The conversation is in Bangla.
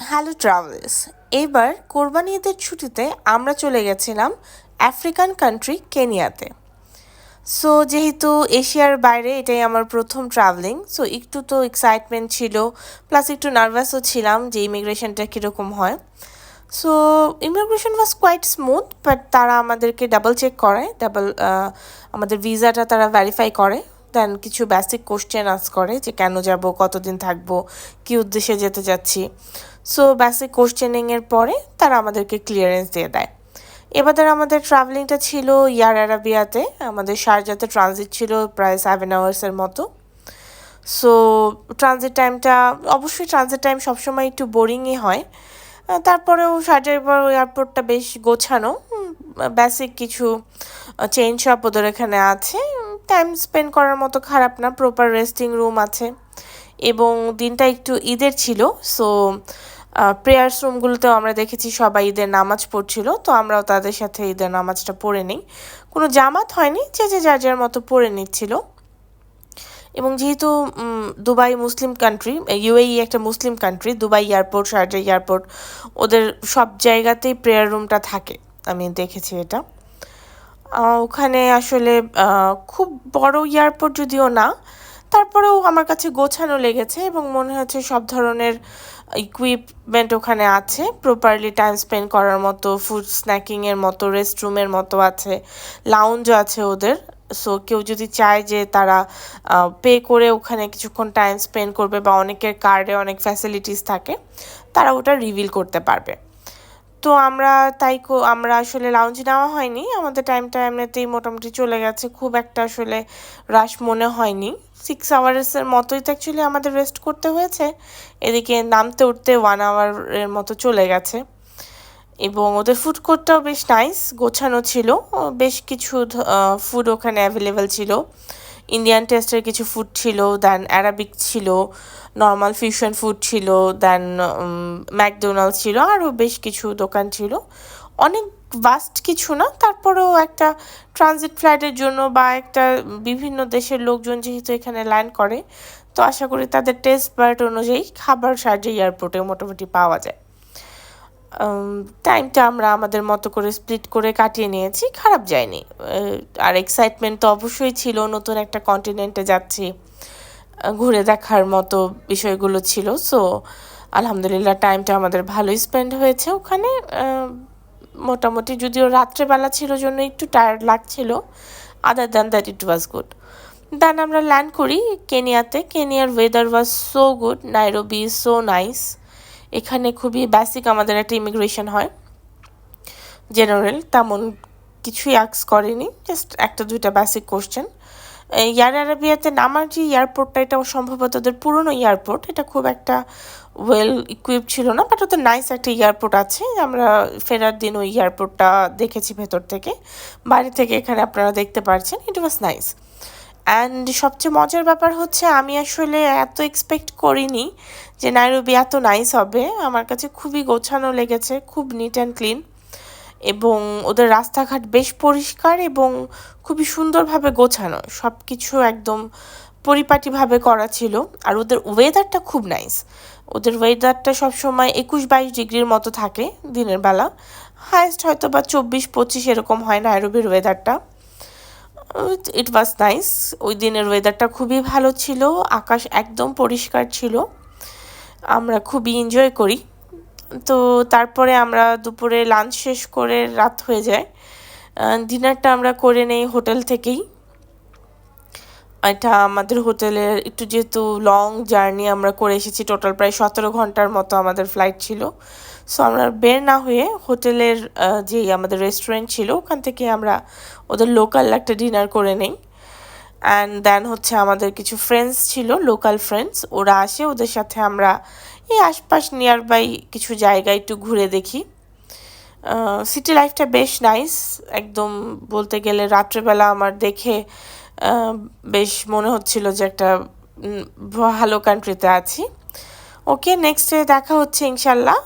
হ্যালো ট্রাভেলার্স, এবার কোরবানি ঈদের ছুটিতে আমরা চলে গেছিলাম আফ্রিকান কান্ট্রি কেনিয়াতে। সো যেহেতু এশিয়ার বাইরে এটাই আমার প্রথম ট্রাভেলিং, সো একটু তো এক্সাইটমেন্ট ছিল, প্লাস একটু নার্ভাসও ছিলাম যে ইমিগ্রেশনটা কীরকম হয়। So immigration was quite smooth, but তারা আমাদেরকে ডাবল চেক করে, আমাদের ভিসাটা তারা ভেরিফাই করে, দেন কিছু বেসিক কোশ্চেন আস্ক করে যে কেন যাব, কতদিন থাকবো, কী উদ্দেশ্যে যেতে যাচ্ছি। সো বেসিক কোশ্চেনিংয়ের পরে তারা আমাদেরকে ক্লিয়ারেন্স দিয়ে দেয়। এবার আমাদের ট্রাভেলিংটা ছিল এয়ার অ্যারাবিয়াতে, আমাদের শারজাতে ট্রানজিট ছিল প্রায় 7 আওয়ার্সের মতো। সো ট্রানজিট টাইমটা, অবশ্যই ট্রানজিট টাইম সবসময় একটু বোরিংই হয়, তারপরেও শারজার এয়ারপোর্টটা বেশ গোছানো, বেসিক কিছু চেঞ্জ শপ ওদের এখানে আছে, টাইম স্পেন্ড করার মতো খারাপ না, প্রপার রেস্টিং রুম আছে, এবং দিনটা একটু ঈদের ছিল। সো প্রেয়ার্স রুমগুলোতেও আমরা দেখেছি সবাই ঈদের নামাজ পড়ছিল, তো আমরাও তাদের সাথে ঈদের নামাজটা পড়ে নিই। কোনো জামাত হয়নি, যে যার যার মতো পড়ে নিচ্ছিল। এবং যেহেতু দুবাই মুসলিম কান্ট্রি, ইউএই একটা মুসলিম country, Dubai airport, Sharjah airport, ওদের সব জায়গাতেই প্রেয়ার রুমটা থাকে, আমি দেখেছি এটা। ওখানে আসলে খুব বড় এয়ারপোর্ট যদিও না, তারপরেও আমার কাছে গোছানো লেগেছে এবং মনে হচ্ছে সব ধরনের ইকুইপমেন্ট ওখানে আছে, প্রপারলি টাইম স্পেন্ড করার মতো, ফুড স্ন্যাকিংয়ের মতো, রেস্টরুমের মতো আছে, লাউঞ্জও আছে ওদের। সো কেউ যদি চায় যে তারা পে করে ওখানে কিছুক্ষণ টাইম স্পেন্ড করবে, বা অনেকের কার্ডে অনেক ফ্যাসিলিটিস থাকে, তারা ওটা রিভিল করতে পারবে। তো আমরা আসলে লাউঞ্জ নেওয়া হয়নি, আমাদের টাইমটা এমনিতেই মোটামুটি চলে গেছে, খুব একটা আসলে রাশ মনে হয়নি। 6 আওয়ার্সের মতোই তো অ্যাকচুয়ালি আমাদের রেস্ট করতে হয়েছে, এদিকে নামতে উঠতে 1 আওয়ারের মতো চলে গেছে। এবং ওদের ফুড কোর্টটাও বেশ নাইস, গোছানো ছিল, বেশ কিছু ফুড ওখানে অ্যাভেলেবেল ছিল। ইন্ডিয়ান টেস্টের কিছু ফুড ছিল, দেন অ্যারাবিক ছিল, নর্মাল ফিউশন ফুড ছিল, দেন ম্যাকডোনাল্ডস ছিল, আরও বেশ কিছু দোকান ছিল। অনেক ভাস্ট কিছু না, তারপরেও একটা ট্রানজিট ফ্লাইটের জন্য বা একটা বিভিন্ন দেশের লোকজন যেহেতু এখানে ল্যান্ড করে, তো আশা করি তাদের টেস্ট বার্ট অনুযায়ী খাবার শারজা এয়ারপোর্টে মোটামুটি পাওয়া যায়। টাইমটা আমরা আমাদের মতো করে স্প্লিট করে কাটিয়ে নিয়েছি, খারাপ যায়নি। আর এক্সাইটমেন্ট তো অবশ্যই ছিল, নতুন একটা কন্টিনেন্টে যাচ্ছি, ঘুরে দেখার মতো বিষয়গুলো ছিল। সো আলহামদুলিল্লাহ টাইমটা আমাদের ভালোই স্পেন্ড হয়েছে ওখানে। মোটামুটি যদিও রাত্রেবেলা ছিল জন্য একটু টায়ার্ড লাগছিল, other than that it was good. Then আমরা ল্যান্ড করি কেনিয়াতে। কেনিয়ার weather was so good, Nairobi is so nice. এখানে খুবই বেসিক আমাদের একটা ইমিগ্রেশন হয়, জেনারেল তেমন কিছুই আক্স করেনি, জাস্ট একটা দুইটা বেসিক কোশ্চেন। এয়ার আরাবিয়াতে নামার যে এয়ারপোর্টটা, এটা সম্ভবত ওদের পুরনো এয়ারপোর্ট, এটা খুব একটা ওয়েল ইকুইপড ছিল না, বাট ওদের নাইস একটা এয়ারপোর্ট আছে। আমরা ফেরার দিন ওই এয়ারপোর্টটা দেখেছি ভেতর থেকে, বাইরে থেকে এখানে আপনারা দেখতে পাচ্ছেন, ইট ওয়াজ নাইস। অ্যান্ড সবচেয়ে মজার ব্যাপার হচ্ছে, আমি আসলে এত এক্সপেক্ট করিনি যে নাইরোবি এত নাইস হবে। আমার কাছে খুবই গোছানো লেগেছে, খুব নিট অ্যান্ড ক্লিন, এবং ওদের রাস্তাঘাট বেশ পরিষ্কার এবং খুবই সুন্দরভাবে গোছানো, সব কিছু একদম পরিপাটিভাবে করা ছিল। আর ওদের ওয়েদারটা খুব নাইস, ওদের ওয়েদারটা সবসময় 21-22 ডিগ্রির মতো থাকে দিনের বেলা, হায়েস্ট হয়তো বা 24-25 এরকম হয় নাইরোবির ওয়েদারটা। ইট ওয়াজ নাইস, ওই দিনের ওয়েদারটা খুবই ভালো ছিল, আকাশ একদম পরিষ্কার ছিল, আমরা খুবই এনজয় করি। তো তারপরে আমরা দুপুরে লাঞ্চ শেষ করে রাত হয়ে যায়, ডিনারটা আমরা করে নেই হোটেল থেকেই। এটা আমাদের হোটেলের একটু, যেহেতু লং জার্নি আমরা করে এসেছি, টোটাল প্রায় 17 ঘন্টার মতো আমাদের ফ্লাইট ছিল। সো আমরা বের না হয়ে হোটেলের যেই আমাদের রেস্টুরেন্ট ছিল ওখান থেকে আমরা ওদের লোকাল একটা ডিনার করে নেই। অ্যান্ড দেন হচ্ছে আমাদের কিছু ফ্রেন্ডস ছিল, লোকাল ফ্রেন্ডস, ওরা আসে, ওদের সাথে আমরা এই আশপাশ নিয়ার বাই কিছু জায়গা একটু ঘুরে দেখি। সিটি লাইফটা বেশ নাইস, একদম বলতে গেলে রাত্রেবেলা আমার দেখে বেশ মনে হচ্ছিল যে একটা ভালো কান্ট্রিতে আছি। ওকে, নেক্সট ডে দেখা হচ্ছে ইনশাল্লাহ।